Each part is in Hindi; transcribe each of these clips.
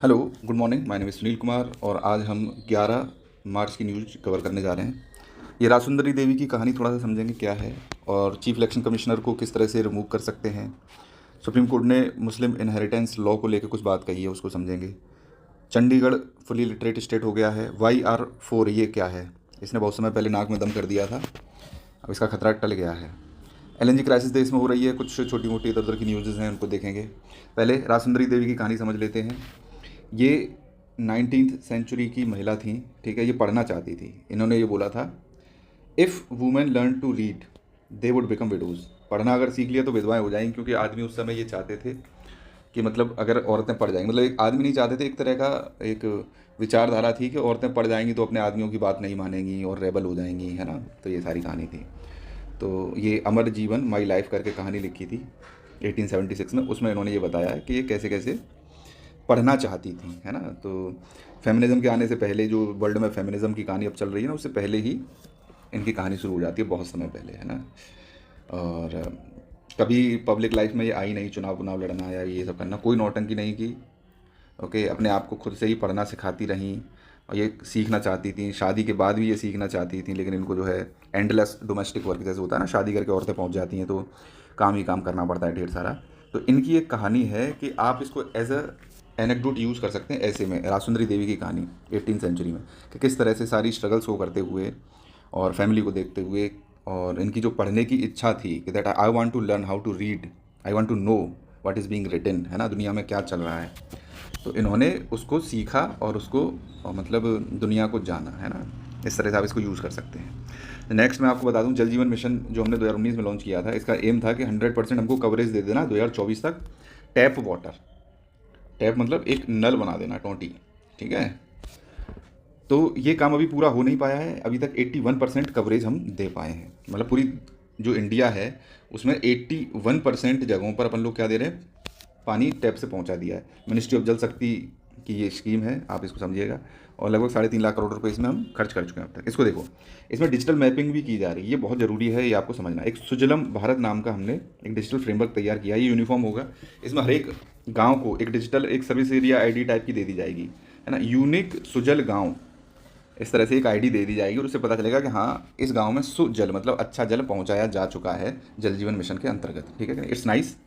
Hello, good morning. My name is Sunil Kumar और आज हम 11 मार्च की न्यूज़ कवर करने जा रहे हैं। ये रासुंदरी देवी की कहानी थोड़ा सा समझेंगे क्या है और चीफ इलेक्शन कमिश्नर को किस तरह से रिमूव कर सकते हैं। सुप्रीम कोर्ट ने मुस्लिम इनहेरिटेंस लॉ को लेकर कुछ बात कही है, उसको समझेंगे। चंडीगढ़ फुली लिटरेट स्टेट हो गया है। YR4 ये क्या है? इसने बहुत समय पहले नाक में दम कर दिया था, अब इसका खतरा टल गया है। LNG क्राइसिस देश में हो रही है, कुछ छोटी मोटी इधर उधर की न्यूज़ हैं, उनको देखेंगे। पहले रासुंदरी देवी की कहानी समझ लेते हैं। ये 19th सेंचुरी की महिला थी, ठीक है। ये पढ़ना चाहती थी। इन्होंने ये बोला था, if women learn to read they would become widows. पढ़ना अगर सीख लिया तो विधवाएं हो जाएंगी, क्योंकि आदमी उस समय ये चाहते थे कि मतलब अगर औरतें पढ़ जाएंगी, मतलब एक आदमी नहीं चाहते थे, एक तरह का एक विचारधारा थी कि औरतें पढ़ जाएंगी तो अपने आदमियों की बात नहीं मानेंगी और रेबल हो जाएंगी, है ना। तो ये सारी कहानी थी। तो ये अमर जीवन माई लाइफ करके कहानी लिखी थी 1876 में। उसमें इन्होंने ये बताया है कि ये कैसे कैसे पढ़ना चाहती थी, है ना। तो फेमिनिज़्म के आने से पहले, जो वर्ल्ड में फेमिनिज़्म की कहानी अब चल रही है ना, उससे पहले ही इनकी कहानी शुरू हो जाती है, बहुत समय पहले, है ना। और कभी पब्लिक लाइफ में ये आई नहीं, चुनाव पुनाव लड़ना या ये सब करना, कोई नौटंकी नहीं की। ओके, अपने आप को खुद से ही पढ़ना सिखाती रहीं और ये सीखना चाहती थी। शादी के बाद भी ये सीखना चाहती थी, लेकिन इनको जो है एंडलेस डोमेस्टिक वर्क जैसे होता है ना, शादी करके औरतें पहुंच जाती हैं तो काम ही काम करना पड़ता है ढेर सारा। तो इनकी एक कहानी है कि आप इसको एज अ एनेक्डोट यूज़ कर सकते हैं ऐसे में। रासुंदरी देवी की कहानी 18 सेंचुरी में, कि किस तरह से सारी स्ट्रगल्स को करते हुए और फैमिली को देखते हुए, और इनकी जो पढ़ने की इच्छा थी कि that I want to learn how to read, I want to know what is being written, है ना, दुनिया में क्या चल रहा है। तो इन्होंने उसको सीखा और उसको मतलब दुनिया को जाना, है ना। इस तरह से आप इसको यूज़ कर सकते हैं। नेक्स्ट मैं आपको बता दूं, जल जीवन मिशन जो हमने 2019 में लॉन्च किया था, इसका एम था कि 100% हमको कवरेज दे देना 2024 तक। टैप वाटर, टैप मतलब एक नल बना देना, टोंटी, ठीक है। तो ये काम अभी पूरा हो नहीं पाया है। अभी तक 81% कवरेज हम दे पाए हैं, मतलब पूरी जो इंडिया है उसमें 81% जगहों पर अपन लोग क्या दे रहे हैं, पानी टैप से पहुंचा दिया है। मिनिस्ट्री ऑफ जल शक्ति की ये स्कीम है, आप इसको समझिएगा। और लगभग 3.5 लाख करोड़ रुपए इसमें हम खर्च कर चुके हैं अब तक। इसको देखो, इसमें डिजिटल मैपिंग भी की जा रही है, ये बहुत ज़रूरी है, ये आपको समझना। एक सुजलम भारत नाम का हमने एक डिजिटल फ्रेमवर्क तैयार किया है, ये यूनिफॉर्म होगा। इसमें हर एक गाँव को एक डिजिटल एक सर्विस एरिया ID टाइप की दे दी जाएगी, है ना, यूनिक सुजल गाँव। इस तरह से एक ID दे दी जाएगी और उससे पता चलेगा कि हाँ, इस गांव में सुजल मतलब अच्छा जल पहुंचाया जा चुका है जल जीवन मिशन के अंतर्गत, ठीक है। It's nice.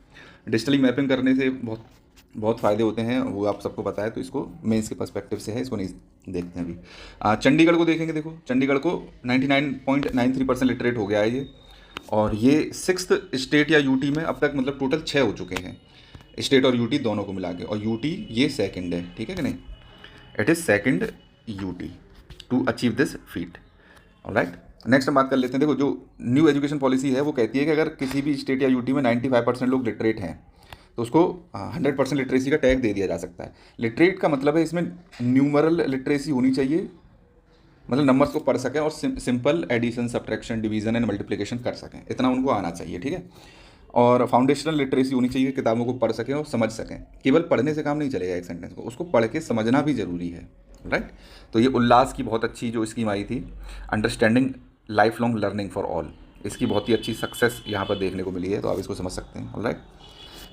डिजिटली मैपिंग करने से बहुत बहुत फ़ायदे होते हैं, वो आप सबको पता है। तो इसको मेंस के पर्सपेक्टिव से है, इसको नहीं देखते हैं अभी। चंडीगढ़ को देखेंगे। देखो, चंडीगढ़ को 99.93% लिटरेट हो गया है ये, और ये 6th स्टेट या यूटी में अब तक मतलब टोटल 6 हो चुके हैं, स्टेट और यूटी दोनों को मिला के। और यूटी ये सेकंड है, ठीक है कि नहीं, इट इज़ सेकंड यूटी to achieve this feat. Alright, next हम बात कर लेते हैं। देखो, जो न्यू एजुकेशन पॉलिसी है वो कहती है कि अगर किसी भी स्टेट या यूटी में 95% लोग लिटरेट हैं तो उसको 100% लिटरेसी का टैग दे दिया जा सकता है। लिटरेट का मतलब है इसमें न्यूमरल लिटरेसी होनी चाहिए, मतलब नंबर्स को पढ़ सकें और simple addition, subtraction, division and multiplication कर सकें, इतना उनको आना चाहिए, ठीक है। और फाउंडेशनल लिटरेसी होनी चाहिए, किताबों को पढ़ सकें और समझ सकें। केवल पढ़ने से काम नहीं चलेगा, एक सेंटेंस को उसको पढ़ के समझना भी ज़रूरी है, राइट। तो ये उल्लास की बहुत अच्छी जो स्कीम आई थी, understanding life long learning for all, इसकी बहुत ही अच्छी सक्सेस यहाँ पर देखने को मिली है, तो आप इसको समझ सकते हैं, राइट।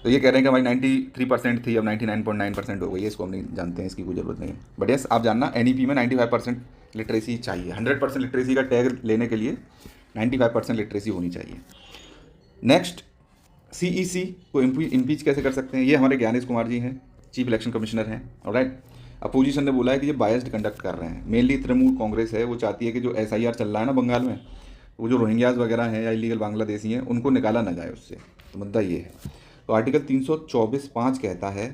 तो ये कह रहे हैं कि हमारी 93% थी, अब 99.9% हो गई है, इसको हम नहीं जानते हैं, इसकी कोई ज़रूरत नहीं है। बट यस, आप जानना NEP में 95% लिटरेसी चाहिए। 100% लिटरेसी का टैग लेने के लिए 95% लिटरेसी होनी चाहिए। नेक्स्ट, CEC को इम्पीच कैसे कर सकते हैं, ये हमारे ज्ञानेश कुमार जी हैं, चीफ इलेक्शन कमिश्नर हैं, ऑलराइट। अपोजिशन ने बोला है कि ये बायस्ड कंडक्ट कर रहे हैं। मेनली तृणमूल कांग्रेस है, वो चाहती है कि जो SIR चल रहा है ना बंगाल में, वो जो रोहिंग्याज वगैरह हैं या इलीगल बांग्लादेशी हैं, उनको निकाला ना जाए उससे। तो मुद्दा ये है। तो आर्टिकल 324(5) कहता है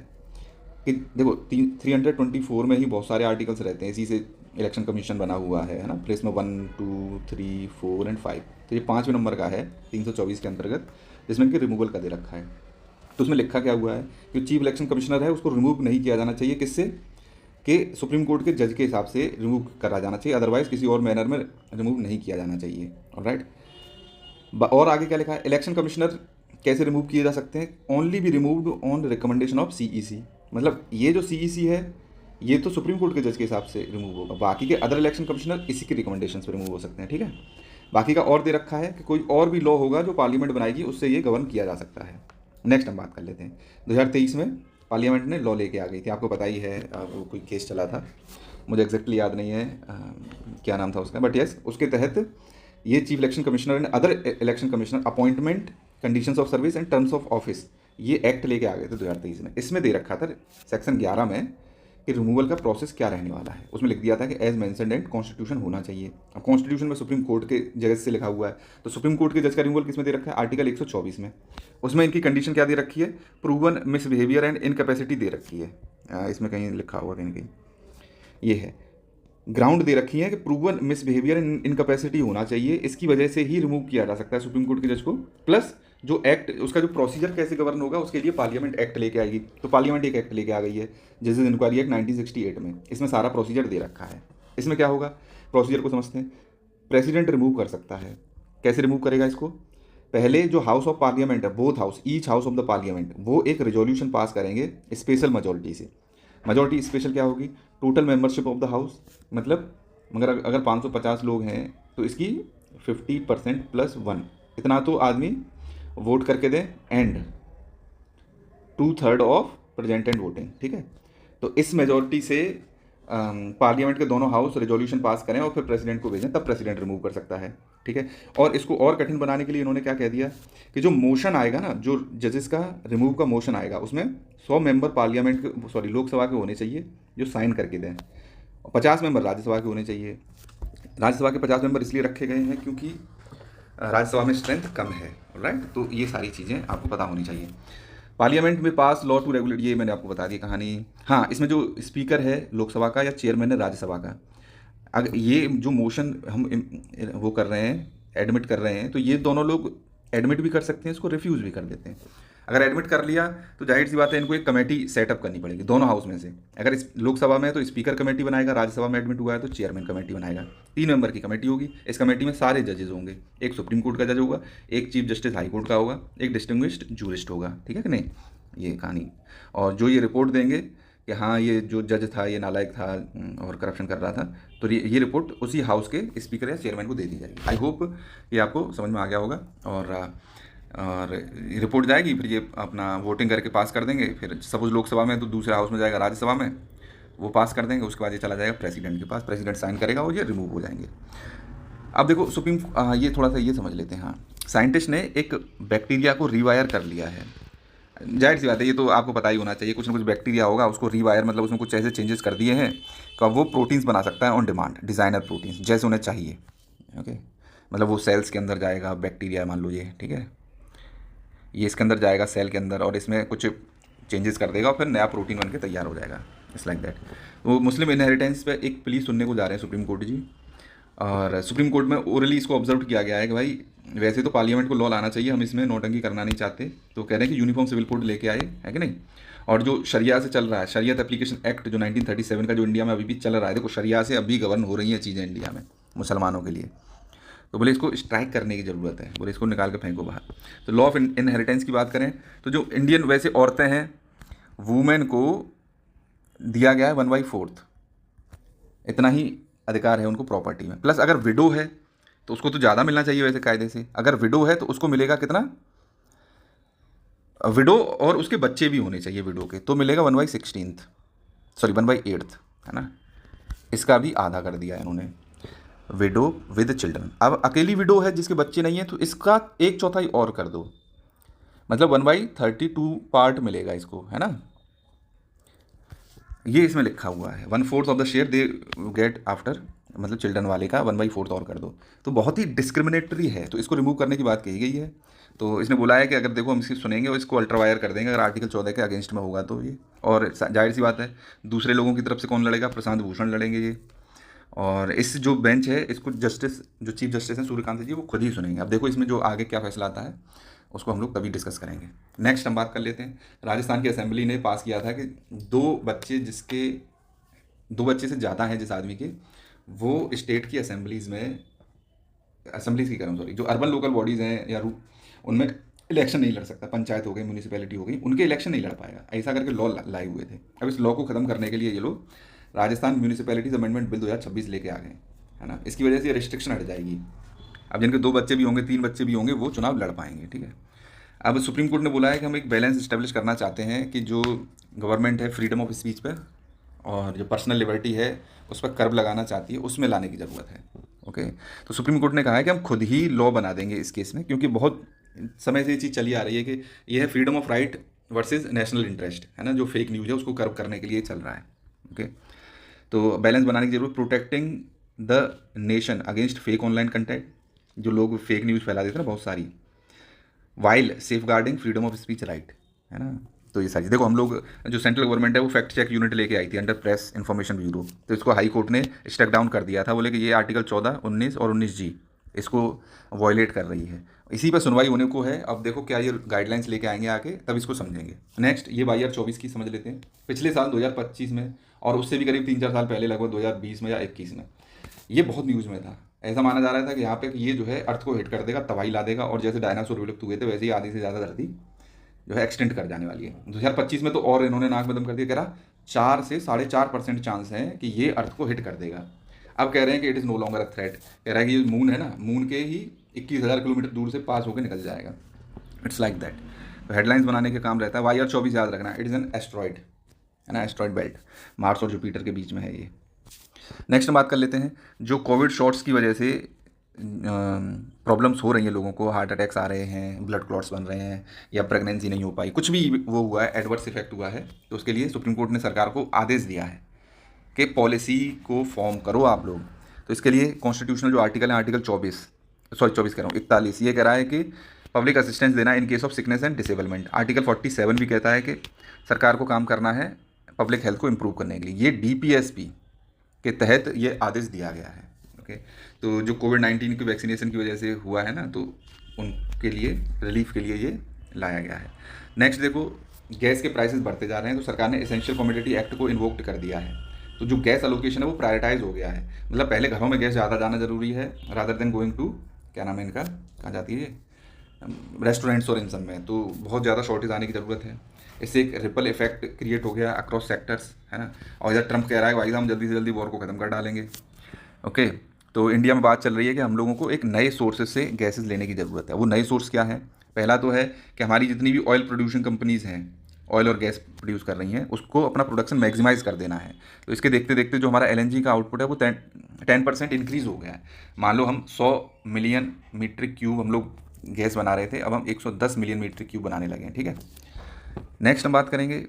कि देखो, 324 में ही बहुत सारे आर्टिकल्स रहते हैं, इसी से इलेक्शन कमीशन बना हुआ है ना। फिर इसमें 1, 2, 3, 4 एंड 5, तो ये 5वें नंबर का है 324 के अंतर्गत, जिसमें इनके रिमूवल का दे रखा है। तो उसमें लिखा क्या हुआ है कि चीफ इलेक्शन कमिश्नर है उसको रिमूव नहीं किया जाना चाहिए, किससे, कि सुप्रीम कोर्ट के जज के हिसाब से रिमूव करा जाना चाहिए, अदरवाइज किसी और मैनर में रिमूव नहीं किया जाना चाहिए, ऑलराइट। और आगे क्या लिखा है, इलेक्शन कमिश्नर कैसे रिमूव किए जा सकते हैं, only be removed on recommendation of CEC। मतलब ये जो CEC है ये तो सुप्रीम कोर्ट के जज के हिसाब से रिमूव होगा, बाकी के अदर इलेक्शन कमिश्नर इसी के रिकमेंडेशन पर रिमूव हो सकते हैं, ठीक है। बाकी का और दे रखा है कि कोई और भी लॉ होगा जो पार्लियामेंट बनाएगी, उससे ये गवर्न किया जा सकता है। नेक्स्ट हम बात कर लेते हैं 2023 में पार्लियामेंट ने लॉ लेके आ गई थी, आपको पता ही है। वो कोई केस चला था, मुझे एग्जैक्टली याद नहीं है क्या नाम था उसका, बट यस उसके तहत ये chief election commissioner and other election commissioner appointment, conditions of service and terms of office, ये एक्ट लेके आ गए थे 2023 में। इसमें दे रखा था सेक्शन 11 में कि रिमूवल का प्रोसेस क्या रहने वाला है। उसमें लिख दिया था कि एज मेंशन्ड एंड कॉन्स्टिट्यूशन होना चाहिए। अब कॉन्स्टिट्यूशन में सुप्रीम कोर्ट के जज से लिखा हुआ है, तो सुप्रीम कोर्ट के जज का रिमूवल किस में दे रखा है, आर्टिकल 124 में। उसमें इनकी कंडीशन क्या दे रखी है, प्रूवन मिसबिहेवियर एंड इनकैपेसिटी दे रखी है। इसमें कहीं लिखा हुआ कहीं कहीं ये है, ग्राउंड दे रखी है कि प्रूवन मिसबिहेवियर एंड इनकैपेसिटी होना चाहिए, इसकी वजह से ही रिमूव किया जा सकता है सुप्रीम कोर्ट के जज को। प्लस जो एक्ट, उसका जो प्रोसीजर कैसे गवर्न होगा उसके लिए पार्लियामेंट एक्ट लेके आएगी। तो पार्लियामेंट एक एक्ट लेके आ गई है, जजेस इंक्वायरी एक्ट 1968 में। इसमें सारा प्रोसीजर दे रखा है। इसमें क्या होगा, प्रोसीजर को समझते हैं। प्रेसिडेंट रिमूव कर सकता है, कैसे रिमूव करेगा इसको, पहले जो हाउस ऑफ पार्लियामेंट है, both house, each house of the parliament, वो एक रेजोल्यूशन पास करेंगे स्पेशल मेजोरिटी से। मेजोरिटी स्पेशल क्या होगी, total membership of the house, मतलब मगर अगर 550 लोग हैं तो इसकी 50% प्लस 1, इतना तो आदमी वोट करके दें, and 2/3 of present and voting, ठीक है। तो इस मेजोरिटी से पार्लियामेंट के दोनों हाउस रेजोल्यूशन पास करें और फिर प्रेसिडेंट को भेजें, तब प्रेसिडेंट रिमूव कर सकता है, ठीक है। और इसको और कठिन बनाने के लिए इन्होंने क्या कह दिया कि जो मोशन आएगा ना, जो जजेस का रिमूव का मोशन आएगा, उसमें 100 मेंबर पार्लियामेंट के, सॉरी लोकसभा के होने चाहिए जो साइन करके दें, और 50 मेंबर राज्यसभा के होने चाहिए। राज्यसभा के 50 मेंबर इसलिए रखे गए हैं क्योंकि राज्यसभा में स्ट्रेंथ कम है, राइट। तो ये सारी चीज़ें आपको पता होनी चाहिए। पार्लियामेंट में पास लॉ टू रेगुलेट, ये मैंने आपको बता दी कहानी। हाँ, इसमें जो स्पीकर है लोकसभा का या चेयरमैन है राज्यसभा का, अगर ये जो मोशन हम वो कर रहे हैं, एडमिट कर रहे हैं, तो ये दोनों लोग एडमिट भी कर सकते हैं, इसको रिफ्यूज़ भी कर देते हैं। अगर एडमिट कर लिया तो जाहिर सी बात है इनको एक कमेटी सेटअप करनी पड़ेगी दोनों हाउस में से। अगर इस लोकसभा में है तो स्पीकर कमेटी बनाएगा, राज्यसभा में एडमिट हुआ है तो चेयरमैन कमेटी बनाएगा। 3 मेंबर की कमेटी होगी। इस कमेटी में सारे जजेज होंगे, एक सुप्रीम कोर्ट का जज होगा, एक चीफ जस्टिस हाई कोर्ट का होगा, एक डिस्टिंग्विश्ड जूरिस्ट होगा, ठीक है कि नहीं, ये कहानी। और जो ये रिपोर्ट देंगे कि हाँ ये जो जज था ये नालायक था और करप्शन कर रहा था, तो ये रिपोर्ट उसी हाउस के स्पीकर या चेयरमैन को दे दी जाएगी। आई होप ये आपको समझ में आ गया होगा। और रिपोर्ट जाएगी, फिर ये अपना वोटिंग करके पास कर देंगे। फिर सपोज लोकसभा में तो दूसरे हाउस में जाएगा, राज्यसभा में वो पास कर देंगे। उसके बाद ये चला जाएगा प्रेसिडेंट के पास, प्रेसिडेंट साइन करेगा और ये रिमूव हो जाएंगे। अब देखो ये थोड़ा सा ये समझ लेते हैं। हाँ, साइंटिस्ट ने एक बैक्टीरिया को रीवायर कर लिया है। जाहिर सी बात है, ये तो आपको पता ही होना चाहिए, कुछ ना कुछ बैक्टीरिया होगा, उसको रीवायर मतलब उसमें कुछ ऐसे चेंजेस कर दिए हैं कि अब वो प्रोटीन्स बना सकता है ऑन डिमांड, डिज़ाइनर प्रोटीन्स जैसे उन्हें चाहिए। ओके, मतलब वो सेल्स के अंदर जाएगा बैक्टीरिया, मान लो ये, ठीक है, ये इसके अंदर जाएगा सेल के अंदर और इसमें कुछ चेंजेस कर देगा और फिर नया प्रोटीन बन के तैयार हो जाएगा। It's like that. वो मुस्लिम इनहेरिटेंस पे एक प्ली सुनने को जा रहे हैं सुप्रीम कोर्ट जी, और सुप्रीम कोर्ट में ओरली इसको ऑब्जर्व किया गया है कि भाई वैसे तो पार्लियामेंट को लॉ लाना चाहिए, हम इसमें नोटंकी करना नहीं चाहते, तो कह रहे हैं कि यूनिफॉर्म सिविल कोड लेके आए, है कि नहीं। और जो शरिया से चल रहा है, शरियत एप्लीकेशन एक्ट जो 1937 का जो इंडिया में अभी भी चल रहा है, देखो शरिया से अभी गवर्न हो रही हैं चीज़ें इंडिया में मुसलमानों के लिए, तो बोले इसको स्ट्राइक करने की ज़रूरत है, बोले इसको निकाल के फेंको बाहर। तो लॉ ऑफ इनहेरिटेंस की बात करें तो जो इंडियन वैसे औरतें हैं, वुमेन को दिया गया है 1/4, इतना ही अधिकार है उनको प्रॉपर्टी में। प्लस अगर विडो है तो उसको तो ज़्यादा मिलना चाहिए वैसे कायदे से। अगर विडो है तो उसको मिलेगा कितना, विडो और उसके बच्चे भी होने चाहिए विडो के, तो मिलेगा 1/16, सॉरी 1/8, है ना। इसका भी आधा कर दिया है इन्होंने, विडो विद चिल्ड्रन। अब अकेली विडो है जिसके बच्चे नहीं है तो इसका 1/4 और कर दो, मतलब 1/32 पार्ट मिलेगा इसको, है ना। ये इसमें लिखा हुआ है 1/4 of the share they get after, मतलब चिल्ड्रन वाले का 1/4 और कर दो। तो बहुत ही डिस्क्रिमिनेटरी है, तो इसको रिमूव करने की बात कही गई है। तो इसने बोला है कि अगर देखो हम इसकी सुनेंगे और इसको अल्ट्रावायर कर देंगे अगर आर्टिकल 14 के अगेंस्ट में होगा तो ये, और जाहिर सी बात है दूसरे लोगों की तरफ से कौन लड़ेगा, प्रशांत भूषण लड़ेंगे ये। और इस जो बेंच है इसको जस्टिस, जो चीफ जस्टिस हैं सूर्यकांत जी, वो खुद ही सुनेंगे। अब देखो इसमें जो आगे क्या फैसला आता है उसको हम लोग तभी डिस्कस करेंगे। नेक्स्ट हम बात कर लेते हैं, राजस्थान की असेंबली ने पास किया था कि 2 बच्चे से ज़्यादा हैं जिस आदमी के, वो स्टेट की असेंबलीज़ में, असेंबलीज़ की करूँ सॉरी, जो अर्बन लोकल बॉडीज़ हैं या उनमें इलेक्शन नहीं लड़ सकता। पंचायत हो गई, म्यूनिसिपैलिटी हो गई, उनके इलेक्शन नहीं लड़ पाएगा, ऐसा करके लॉ लाए हुए थे। अब इस लॉ को ख़त्म करने के लिए ये लोग राजस्थान म्यूनिसिपैलिटीज अमेंडमेंट बिल 2026 लेके आ गए, है ना। इसकी वजह से ये रिस्ट्रिक्शन हट जाएगी। अब जिनके 2 बच्चे भी होंगे, 3 बच्चे भी होंगे, वो चुनाव लड़ पाएंगे, ठीक है। अब सुप्रीम कोर्ट ने बोला है कि हम एक बैलेंस इस्टेब्लिश करना चाहते हैं कि जो गवर्नमेंट है फ्रीडम ऑफ स्पीच पर और जो पर्सनल लिबर्टी है उस पर कर्ब लगाना चाहती है, उसमें लाने की ज़रूरत है। ओके, तो सुप्रीम कोर्ट ने कहा है कि हम खुद ही लॉ बना देंगे इस केस में, क्योंकि बहुत समय से ये चीज़ चली आ रही है कि ये है freedom of right versus national interest, है ना, जो फेक न्यूज़ है उसको कर्ब करने के लिए चल रहा है। ओके, तो बैलेंस बनाने की जरूरत, protecting the nation against fake online content, जो लोग फेक न्यूज़ फैला देते हैं ना बहुत सारी, while safeguarding freedom of speech right, है ना। तो ये सारी देखो, हम लोग जो सेंट्रल गवर्नमेंट है वो फैक्ट चेक यूनिट लेके आई थी अंडर प्रेस इन्फॉर्मेशन ब्यूरो, तो इसको हाई कोर्ट ने स्टेक डाउन कर दिया था, बोले कि ये आर्टिकल 14, 19 और 19G इसको वॉयलेट कर रही है। इसी पर सुनवाई होने को है, अब देखो क्या ये गाइडलाइंस लेके आएंगे आके, तब इसको समझेंगे। नेक्स्ट ये 22/24 की समझ लेते हैं। पिछले साल 2025 में और उससे भी करीब 3-4 साल पहले, लगभग 2020 में या 21 में, ये बहुत न्यूज़ में था। ऐसा माना जा रहा था कि यहाँ पे ये जो है अर्थ को हिट कर देगा, तबाही ला देगा, और जैसे डायनासोर विलुप्त हुए थे वैसे ही आधी से ज़्यादा धरती जो है एक्सटेंड कर जाने वाली है। 2025 में तो और इन्होंने नाक में दम कर दिया, कह रहा 4 से 4.5% चांस है कि ये अर्थ को हिट कर देगा। अब कह रहे हैं कि it is no longer a threat, कह रहा है कि ये मून है ना, मून के ही 21,000 किलोमीटर दूर से पास होकर निकल जाएगा। It's like that. तो हेडलाइंस बनाने का काम रहता है। YR24 याद रखना, इट इज़ एन एस्ट्रॉइड, है ना, एस्ट्रॉइड बेल्ट, मार्स और जुपिटर के बीच में है ये। नेक्स्ट बात कर लेते हैं, जो कोविड शॉट्स की वजह से प्रॉब्लम्स हो रही हैं लोगों को, हार्ट अटैक्स आ रहे हैं, ब्लड क्लॉट्स बन रहे हैं, या प्रेगनेंसी नहीं हो पाई, कुछ भी वो हुआ है, एडवर्स इफेक्ट हुआ है, तो उसके लिए सुप्रीम कोर्ट ने सरकार को आदेश दिया है कि पॉलिसी को फॉर्म करो आप लोग। तो इसके लिए कॉन्स्टिट्यूशनल जो आर्टिकल है, आर्टिकल 24 कह रहा हूँ 41, ये कह रहा है कि पब्लिक असिस्टेंस देना in case of sickness and disablement. Article 47 भी कहता है कि सरकार को काम करना है पब्लिक हेल्थ को इम्प्रूव करने के लिए। ये DPSP के तहत ये आदेश दिया गया है। ओके, तो जो कोविड-19 की वैक्सीनेशन की वजह से हुआ है ना, तो उनके लिए रिलीफ के लिए ये लाया गया है। नेक्स्ट देखो, गैस के प्राइसेस बढ़ते जा रहे हैं, तो सरकार ने एसेंशियल कमोडिटी एक्ट को इन्वोक्ड कर दिया है। तो जो गैस अलोकेशन है वो प्रायोरिटाइज हो गया है, मतलब पहले घरों में गैस ज़्यादा जाना जरूरी है रादर देन गोइंग टू, क्या नाम है इनका, कहाँ जाती है, रेस्टोरेंट्स और इन सब में, तो बहुत ज़्यादा शॉर्टेज आने की ज़रूरत है। इससे एक रिपल इफेक्ट क्रिएट हो गया अक्रॉस सेक्टर्स, है ना। और इधर ट्रंप कह रहा है भाई हम जल्दी से जल्दी वॉर को ख़त्म कर डालेंगे। ओके, तो इंडिया में बात चल रही है कि हम लोगों को एक नए सोर्सेज से गैसेस लेने की ज़रूरत है। वो नए सोर्स क्या है? पहला तो है कि हमारी जितनी भी ऑयल प्रोड्यूसिंग कंपनीज़ हैं, ऑयल और गैस प्रोड्यूस कर रही हैं, उसको अपना प्रोडक्शन मैक्सिमाइज़ कर देना है। तो इसके देखते देखते जो हमारा LNG का आउटपुट है वो 10% इंक्रीज़ हो गया है। मान लो हम 100 मिलियन मीट्रिक क्यूब हम लोग गैस बना रहे थे, अब हम 110 मिलियन मीट्रिक क्यूब बनाने लगे हैं, ठीक है। नेक्स्ट हम बात करेंगे,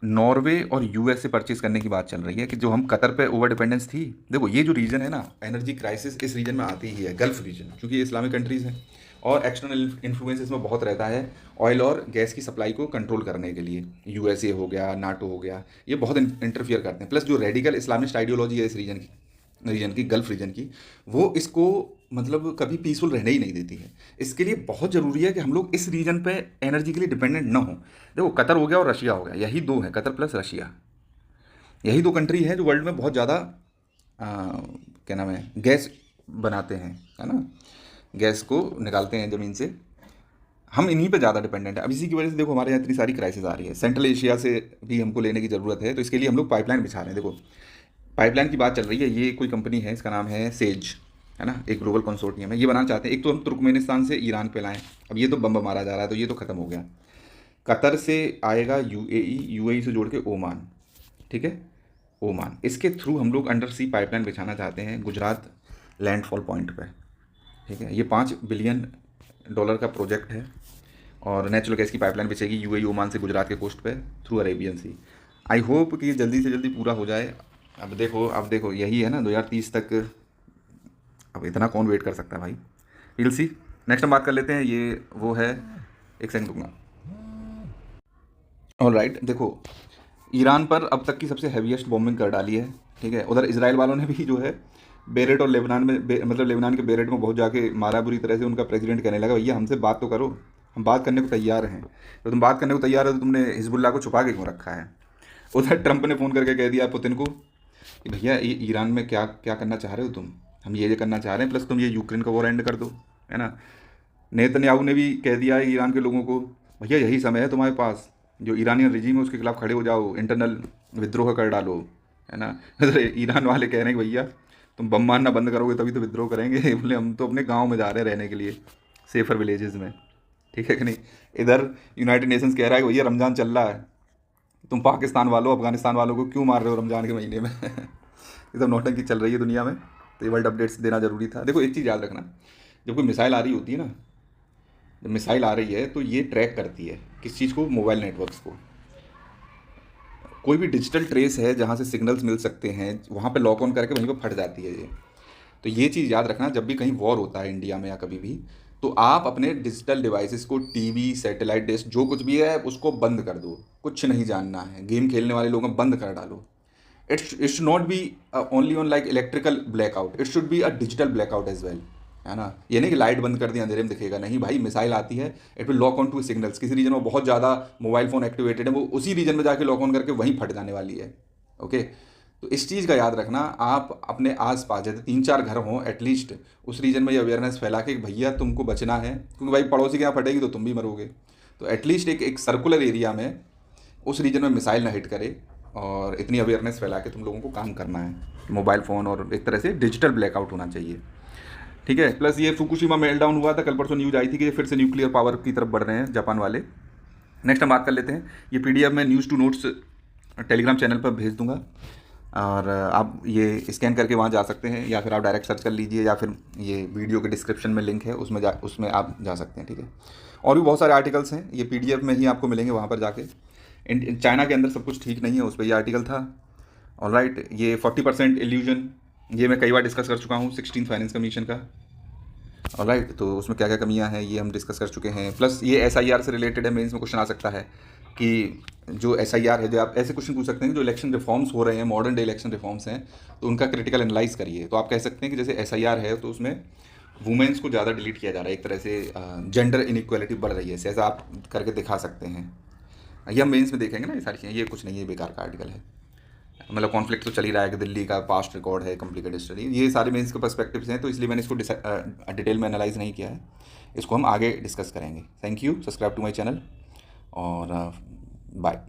नॉर्वे और US से परचेज करने की बात चल रही है कि जो हम कतर पे ओवर डिपेंडेंस थी। देखो ये जो रीजन है ना, एनर्जी क्राइसिस इस रीजन में आती ही है, गल्फ रीजन, क्योंकि ये इस्लामिक कंट्रीज़ हैं और एक्सटर्नल इन्फ्लुएंस इसमें बहुत रहता है ऑयल और गैस की सप्लाई को कंट्रोल करने के लिए। USA हो गया, नाटो हो गया, ये बहुत इंटरफियर करते हैं। प्लस जो रेडिकल इस्लामिस्ट आइडियोलॉजी है इस रीजन की गल्फ रीजन की, वो इसको मतलब कभी पीसफुल रहने ही नहीं देती है। इसके लिए बहुत ज़रूरी है कि हम लोग इस रीजन पे एनर्जी के लिए डिपेंडेंट ना हो। देखो कतर हो गया और रशिया हो गया, यही दो हैं, कतर प्लस रशिया, यही दो कंट्री हैं जो वर्ल्ड में बहुत ज़्यादा क्या नाम है, गैस बनाते हैं, है ना, गैस को निकालते हैं ज़मीन से। हम इन्हीं पे ज़्यादा डिपेंडेंट है। अब इसी की वजह से देखो हमारे यहाँ इतनी सारी क्राइसिस आ रही है। सेंट्रल एशिया से भी हमको लेने की ज़रूरत है, तो इसके लिए हम लोग पाइपलाइन बिछा रहे हैं। देखो पाइपलाइन की बात चल रही है, ये कोई कंपनी है, इसका नाम है सेज, है ना, एक ग्लोबल कंसोर्टियम है, ये बनाना चाहते हैं। एक तो हम तुर्कमेनिस्तान से ईरान पे लाएं, अब ये तो बम मारा जा रहा है, तो ये तो ख़त्म हो गया। कतर से आएगा UAE से जोड़ के ओमान, ठीक है, ओमान, इसके थ्रू हम लोग अंडर सी पाइपलाइन बिछाना चाहते हैं गुजरात लैंडफॉल पॉइंट पे, ठीक है। ये $5 बिलियन का प्रोजेक्ट है और नेचुरल गैस की पाइपलाइन बिछेगी UAE ओमान से गुजरात के कोस्ट पे through Arabian Sea. I hope कि ये जल्दी से जल्दी पूरा हो जाए। अब देखो यही है ना 2030 तक, अब इतना कौन वेट कर सकता है भाई, विल सी। नेक्स्ट हम बात कर लेते हैं, ये वो है, एक सेकंड रुकना। ऑल राइट, देखो ईरान पर अब तक की सबसे हैवीएस्ट बॉम्बिंग कर डाली है, ठीक है। उधर इजराइल वालों ने भी जो है बेरेट और लेबनान में मतलब लेबनान के बेरेट में बहुत जाके मारा बुरी तरह से। उनका प्रेसिडेंट कहने लगा भैया हमसे बात तो करो, हम बात करने को तैयार हैं। तो तुम बात करने को तैयार हो तो तुमने हिजबुल्लाह को छुपा के क्यों रखा है? उधर ट्रंप ने फ़ोन करके कह दिया पुतिन को कि भैया ये ईरान में क्या क्या करना चाह रहे हो तुम, हम ये करना चाह रहे हैं, प्लस तुम ये यूक्रेन का वॉर एंड कर दो, है ना। नेतन्याहू ने भी कह दिया है ईरान के लोगों को, भैया यही समय है तुम्हारे पास, जो ईरानियन रिजीम है उसके खिलाफ खड़े हो जाओ, इंटरनल विद्रोह कर डालो, है ना। ईरान वाले कह रहे हैं कि भैया तुम बम मारना बंद करोगे तभी तो विद्रोह करेंगे। बोले हम तो अपने गाँव में जा रहे हैं रहने के लिए, सेफर विलेजेस में। ठीक है कि नहीं। इधर यूनाइटेड नेशंस कह रहा है कि भैया रमज़ान चल रहा है, तुम पाकिस्तान वालों अफगानिस्तान वालों को क्यों मार रहे हो रमज़ान के महीने में। ये सब नौटंकी चल रही है दुनिया में, तो ये वर्ल्ड अपडेट्स देना ज़रूरी था। देखो एक चीज़ याद रखना, जब कोई मिसाइल आ रही होती है ना, जब मिसाइल आ रही है तो ये ट्रैक करती है किस चीज़ को, मोबाइल नेटवर्क्स को। कोई भी डिजिटल ट्रेस है जहाँ से सिग्नल्स मिल सकते हैं, वहाँ पे लॉक ऑन करके वहीं पे फट जाती है ये। तो ये चीज़ याद रखना, जब भी कहीं वॉर होता है इंडिया में या कभी भी, तो आप अपने डिजिटल डिवाइसेस को, टीवी, सैटेलाइट डिश, जो कुछ भी है उसको बंद कर दो। कुछ नहीं जानना है, गेम खेलने वाले लोगों को बंद कर डालो। It should not be only on like electrical blackout, it should be a digital blackout as well, है ना। ये नहीं कि लाइट बंद कर दी अंधेरे में दिखेगा, नहीं भाई, मिसाइल आती है, it will lock on to signals. किसी रीजन में बहुत ज़्यादा मोबाइल फ़ोन एक्टिवेटेड है, वो उसी रीजन में जाके लॉक ऑन करके वहीं फट जाने वाली है। ओके, तो इस चीज़ का याद रखना। आप अपने आसपास जैसे 3-4 घर हों एटलीस्ट, उस रीजन में ये अवेयरनेस फैला के कि भैया तुमको बचना है, क्योंकि भाई पड़ोसी के यहाँ फटेगी तो तुम भी मरोगे। तो एटलीस्ट एक सर्कुलर एरिया में, उस रीजन में मिसाइल ना हिट करे, और इतनी अवेयरनेस फैला के तुम लोगों को काम करना है। मोबाइल फ़ोन और एक तरह से डिजिटल ब्लैकआउट होना चाहिए, ठीक है। प्लस ये फुकुशिमा मेल्टडाउन हुआ था, कल परसों न्यूज़ आई थी कि ये फिर से न्यूक्लियर पावर की तरफ बढ़ रहे हैं जापान वाले। नेक्स्ट हम बात कर लेते हैं, ये पीडीएफ मैं news to notes Telegram channel पर भेज दूंगा, और आप ये स्कैन करके वहाँ जा सकते हैं, या फिर आप डायरेक्ट सर्च कर लीजिए, या फिर ये वीडियो के डिस्क्रिप्शन में लिंक है, उसमें आप जा सकते हैं, ठीक है। और भी बहुत सारे आर्टिकल्स हैं, ये पीडीएफ में ही आपको मिलेंगे वहाँ पर जाके। चाइना के अंदर सब कुछ ठीक नहीं है, उस पर यह आर्टिकल था। ऑलराइट, ये 40% इल्यूजन, ये मैं कई बार डिस्कस कर चुका हूँ 16th फाइनेंस कमीशन का। ऑलराइट, तो उसमें क्या क्या कमियां हैं ये हम डिस्कस कर चुके हैं। प्लस ये एसआईआर से रिलेटेड है, मेंस में क्वेश्चन आ सकता है कि जो एसआईआर है, जो आप ऐसे क्वेश्चन पूछ सकते हैं कि जो इलेक्शन रिफॉर्म्स हो रहे हैं, मॉडर्न डे इलेक्शन रिफॉर्म्स हैं, तो उनका क्रिटिकल एनालाइज करिए। तो आप कह सकते हैं कि जैसे एसआईआर है तो उसमें वुमेन्स को ज़्यादा डिलीट किया जा रहा है, एक तरह से जेंडर इनइक्वालिटी बढ़ रही है, ऐसा आप करके दिखा सकते हैं। ये हम मेंस में देखेंगे ना ये सारी चीज़ें, ये कुछ नहीं है, बेकार का आर्टिकल है। मतलब कॉन्फ्लिक्ट तो चल ही रहा है कि दिल्ली का पास्ट रिकॉर्ड है, कॉम्प्लिकेटेड स्टडी, ये सारे मेंस के पर्सपेक्टिव्स हैं, तो इसलिए मैंने इसको डिटेल में एनालाइज नहीं किया है। इसको हम आगे डिस्कस करेंगे। Thank you, subscribe to my channel, और बाय।